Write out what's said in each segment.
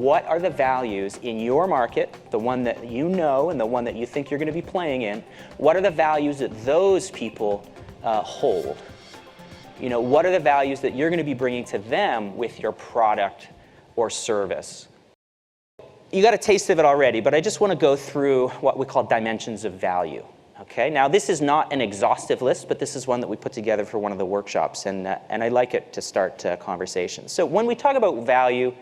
what are the values in your market, the one that you know and the one that you think you're going to be playing in, what are the values that those people hold? You know, what are the values that you're going to be bringing to them with your product or service? You got a taste of it already, but I just want to go through what we call dimensions of value. Okay, now this is not an exhaustive list, but this is one that we put together for one of the workshops, and I like it to start conversations. So when we talk about value,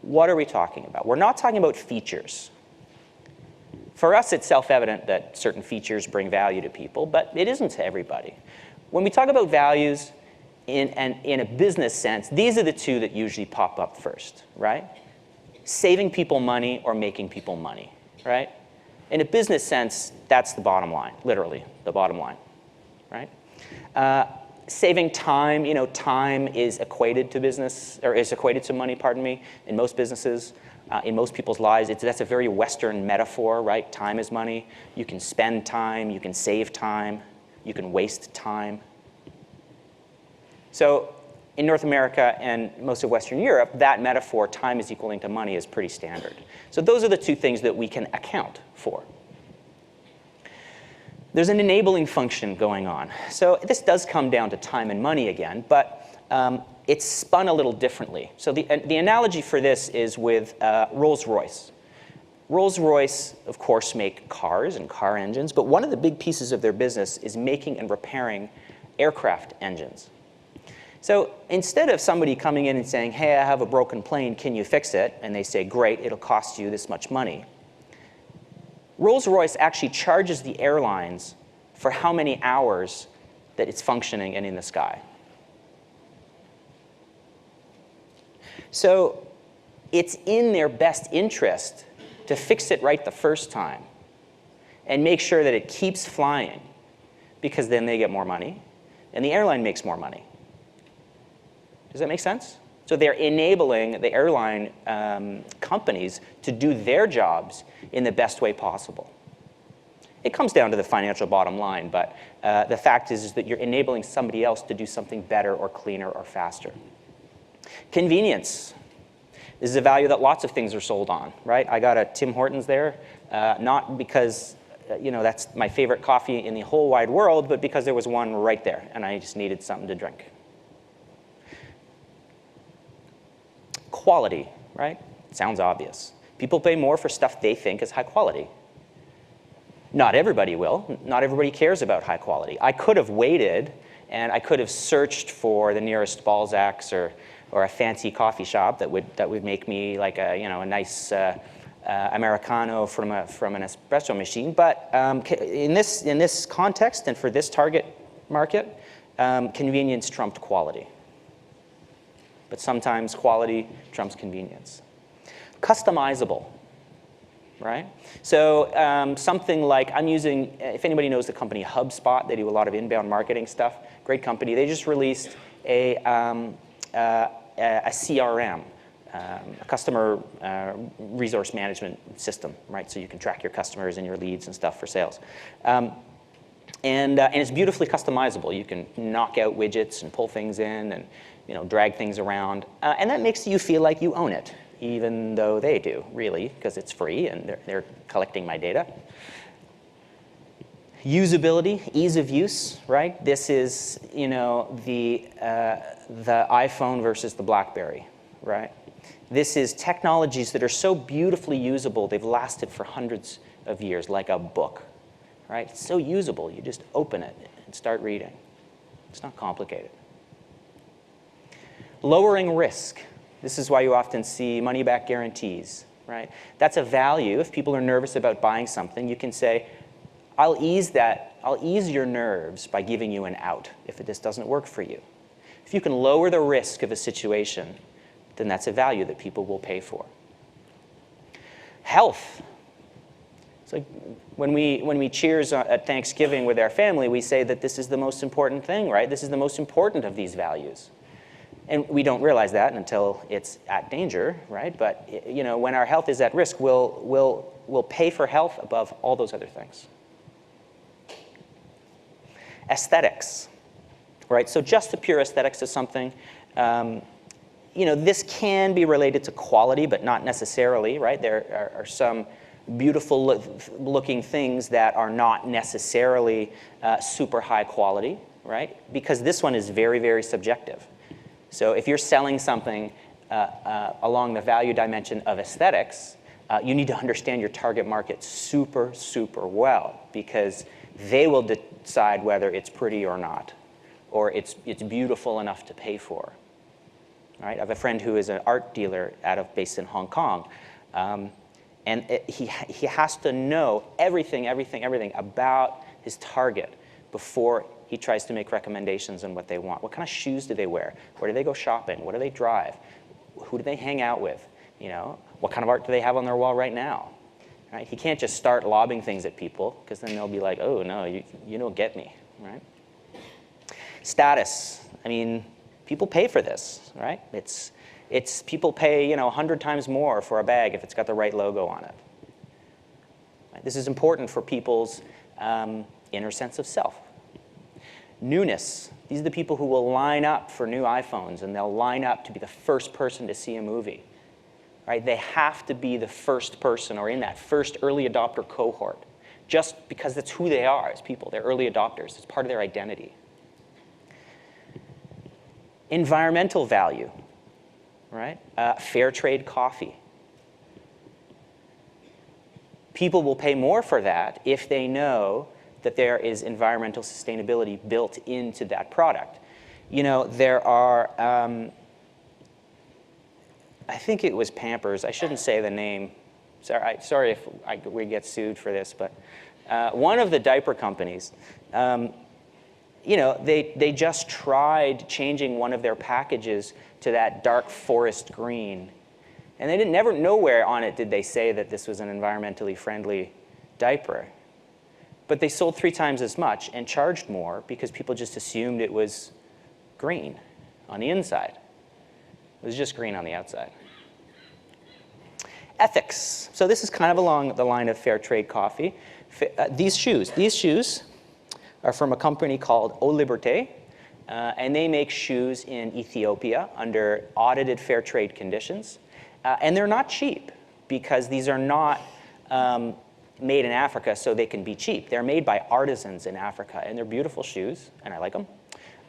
what are we talking about? We're not talking about features. For us, it's self-evident that certain features bring value to people, but it isn't to everybody. When we talk about values in a business sense, these are the two that usually pop up first, right? Saving people money or making people money, right? In a business sense, that's the bottom line, literally, the bottom line, right? Saving time, you know, time is equated to business, or is equated to money, pardon me, in most businesses, in most people's lives. That's a very Western metaphor, right? Time is money. You can spend time, you can save time, you can waste time. So in North America and most of Western Europe, that metaphor, time is equaling to money, is pretty standard. So those are the two things that we can account for. There's an enabling function going on. So this does come down to time and money again, but it's spun a little differently. So the analogy for this is with Rolls-Royce. Rolls-Royce, of course, make cars and car engines, but one of the big pieces of their business is making and repairing aircraft engines. So instead of somebody coming in and saying, hey, I have a broken plane, can you fix it? And they say, great, it'll cost you this much money. Rolls-Royce actually charges the airlines for how many hours that it's functioning and in the sky. So it's in their best interest to fix it right the first time and make sure that it keeps flying, because then they get more money and the airline makes more money. Does that make sense? So they're enabling the airline companies to do their jobs in the best way possible. It comes down to the financial bottom line, but the fact is that you're enabling somebody else to do something better or cleaner or faster. Convenience. This is a value that lots of things are sold on, right? I got a Tim Hortons there, not because you know, that's my favorite coffee in the whole wide world, but because there was one right there, and I just needed something to drink. Quality, right? Sounds obvious. People pay more for stuff they think is high quality. Not everybody will. Not everybody cares about high quality. I could have waited, and I could have searched for the nearest Balzac's or a fancy coffee shop that would make me like a, you know, a nice Americano from an espresso machine. But in this context and for this target market, convenience trumped quality. But sometimes quality trumps convenience. Customizable, right? So something like, I'm using, if anybody knows the company HubSpot, they do a lot of inbound marketing stuff. Great company. They just released a CRM, a customer resource management system, right? So you can track your customers and your leads and stuff for sales. And it's beautifully customizable. You can knock out widgets and pull things in and, you know, drag things around. And that makes you feel like you own it, even though they do, really, because it's free and they're collecting my data. Usability, ease of use, right? This is, you know, the iPhone versus the BlackBerry, right? This is technologies that are so beautifully usable, they've lasted for hundreds of years, like a book, right? It's so usable, you just open it and start reading. It's not complicated. Lowering risk. This is why you often see money-back guarantees, right? That's a value. If people are nervous about buying something, you can say, I'll ease your nerves by giving you an out if this doesn't work for you. If you can lower the risk of a situation, then that's a value that people will pay for. Health. It's like when we cheers at Thanksgiving with our family, we say that this is the most important thing, right? This is the most important of these values. And we don't realize that until it's at danger, right? But you know, when our health is at risk, we'll pay for health above all those other things. Aesthetics, right? So just the pure aesthetics of something, this can be related to quality, but not necessarily, right? There are some beautiful looking things that are not necessarily super high quality, right? Because this one is very, very subjective. So if you're selling something along the value dimension of aesthetics, you need to understand your target market super, super well, because they will decide whether it's pretty or not, or it's beautiful enough to pay for. Right? I have a friend who is an art dealer based in Hong Kong, and he has to know everything about his target before he tries to make recommendations on what they want. What kind of shoes do they wear? Where do they go shopping? What do they drive? Who do they hang out with? What kind of art do they have on their wall right now? Right? He can't just start lobbing things at people, because then they'll be like, oh, no, you don't get me. Right? Status. I mean, people pay for this, right? It's people pay 100 times more for a bag if it's got the right logo on it. Right? This is important for people's inner sense of self. Newness. These are the people who will line up for new iPhones, and they'll line up to be the first person to see a movie. Right? They have to be the first person or in that first early adopter cohort, just because that's who they are as people. They're early adopters. It's part of their identity. Environmental value, right? Fair trade coffee. People will pay more for that if they know that there is environmental sustainability built into that product. There are, I think it was Pampers. I shouldn't say the name. Sorry if we get sued for this, but one of the diaper companies, they just tried changing one of their packages to that dark forest green. And they nowhere on it did they say that this was an environmentally friendly diaper. But they sold 3 times as much and charged more because people just assumed it was green on the inside. It was just green on the outside. Ethics. So this is kind of along the line of fair trade coffee. These shoes are from a company called Eau Liberté, and they make shoes in Ethiopia under audited fair trade conditions. And they're not cheap, because these are not made in Africa so they can be cheap. They're made by artisans in Africa, and they're beautiful shoes, and I like them.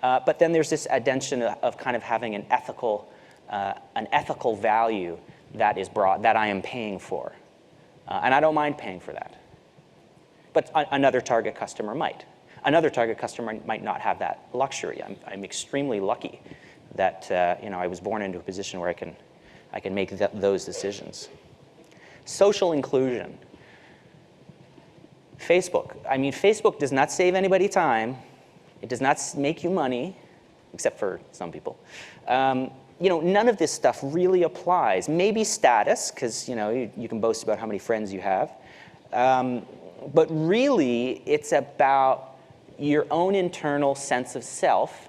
But then there's this addition of kind of having an ethical value that is brought, that I am paying for. And I don't mind paying for that. But another target customer might. Another target customer might not have that luxury. I'm extremely lucky that I was born into a position where I can make those decisions. Social inclusion. Facebook. I mean, Facebook does not save anybody time. It does not make you money, except for some people. None of this stuff really applies. Maybe status, because you can boast about how many friends you have. But really, it's about your own internal sense of self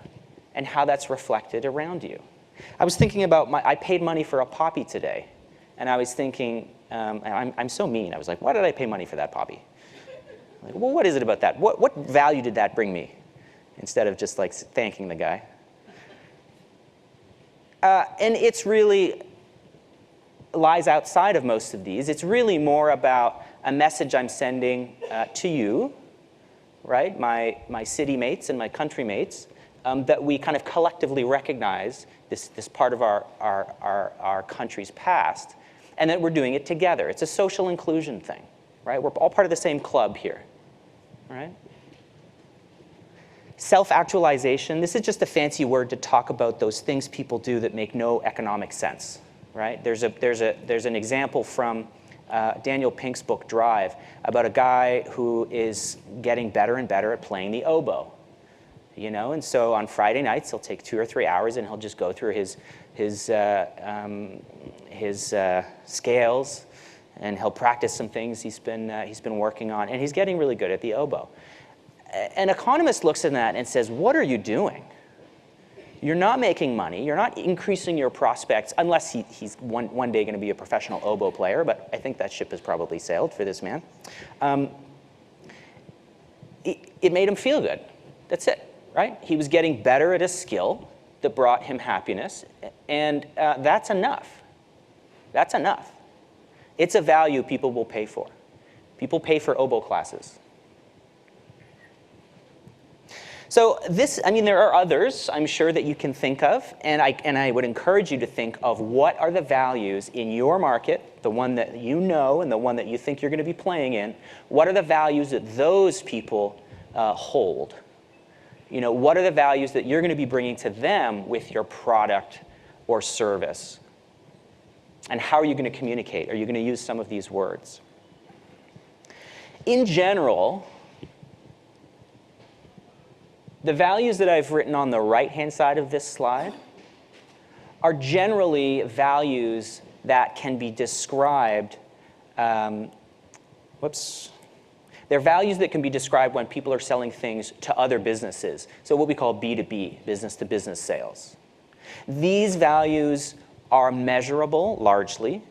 and how that's reflected around you. I was thinking about I paid money for a poppy today, and I was thinking, I'm so mean. I was like, why did I pay money for that poppy? Like, well, what is it about that? What value did that bring me? Instead of just like thanking the guy. And it's really lies outside of most of these. It's really more about a message I'm sending to you, right? My city mates and my country mates, that we kind of collectively recognize this part of our country's past, and that we're doing it together. It's a social inclusion thing, right? We're all part of the same club here, right? Self-actualization, this is just a fancy word to talk about those things people do that make no economic sense, right? There's an example from Daniel Pink's book, Drive, about a guy who is getting better and better at playing the oboe. And so on Friday nights, he'll take 2 or 3 hours, and he'll just go through his scales, and he'll practice some things he's been working on, and he's getting really good at the oboe. An economist looks at that and says, what are you doing? You're not making money. You're not increasing your prospects, unless he's one day going to be a professional oboe player, but I think that ship has probably sailed for this man. It made him feel good. That's it, right? He was getting better at a skill that brought him happiness, And that's enough. That's enough. It's a value people will pay for. People pay for oboe classes. So this, I mean, there are others, I'm sure, that you can think of, and I would encourage you to think of what are the values in your market, the one that you know and the one that you think you're going to be playing in, what are the values that those people hold? You know, what are the values that you're going to be bringing to them with your product or service? And how are you going to communicate? Are you going to use some of these words? In general, the values that I've written on the right-hand side of this slide are generally values that can be described, they're values that can be described when people are selling things to other businesses. So what we call B2B, business-to-business sales. These values are measurable, largely.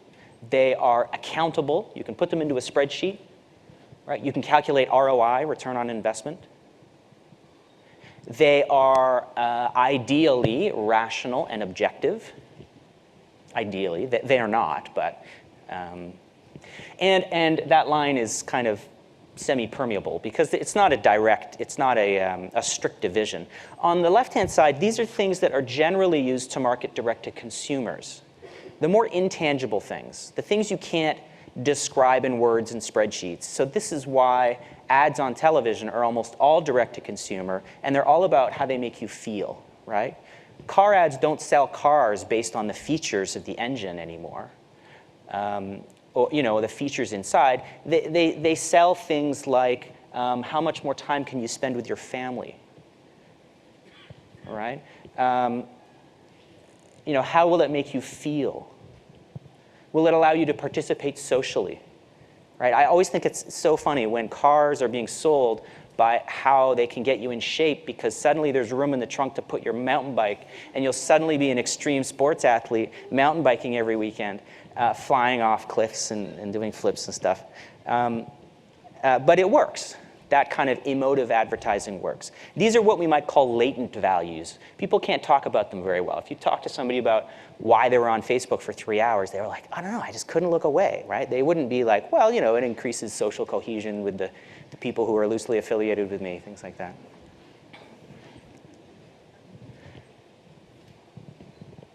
They are accountable. You can put them into a spreadsheet, right? You can calculate ROI, return on investment. They are ideally rational and objective. Ideally, they are not, but and that line is kind of semi-permeable because it's not a direct, it's not a strict division. On the left-hand side, these are things that are generally used to market direct to consumers. The more intangible things, the things you can't describe in words and spreadsheets. So this is why ads on television are almost all direct to consumer, and they're all about how they make you feel, right? Car ads don't sell cars based on the features of the engine anymore. Or, you know, the features inside. They sell things like how much more time can you spend with your family, all right? You know, how will it make you feel? Will it allow you to participate socially, right? I always think it's so funny when cars are being sold by how they can get you in shape because suddenly there's room in the trunk to put your mountain bike and you'll suddenly be an extreme sports athlete mountain biking every weekend, flying off cliffs and doing flips and stuff. But it works. That kind of emotive advertising works. These are what we might call latent values. People can't talk about them very well. If you talk to somebody about why they were on Facebook for 3 hours, they were like, I don't know, I just couldn't look away, right? They wouldn't be like, well, you know, it increases social cohesion with the people who are loosely affiliated with me, things like that.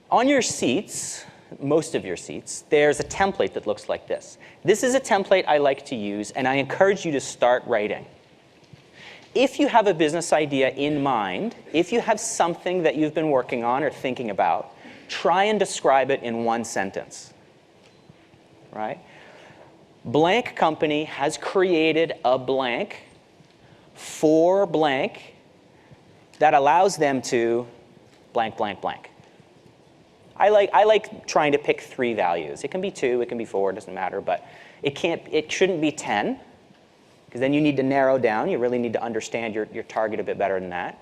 On your seats, most of your seats, there's a template that looks like this. This is a template I like to use, and I encourage you to start writing. If you have a business idea in mind, if you have something that you've been working on or thinking about, try and describe it in one sentence, right? Blank company has created a blank for blank that allows them to blank, blank, blank. I like trying to pick 3 values. It can be 2, it can be 4, it doesn't matter, but it shouldn't be 10, because then you need to narrow down. You really need to understand your target a bit better than that.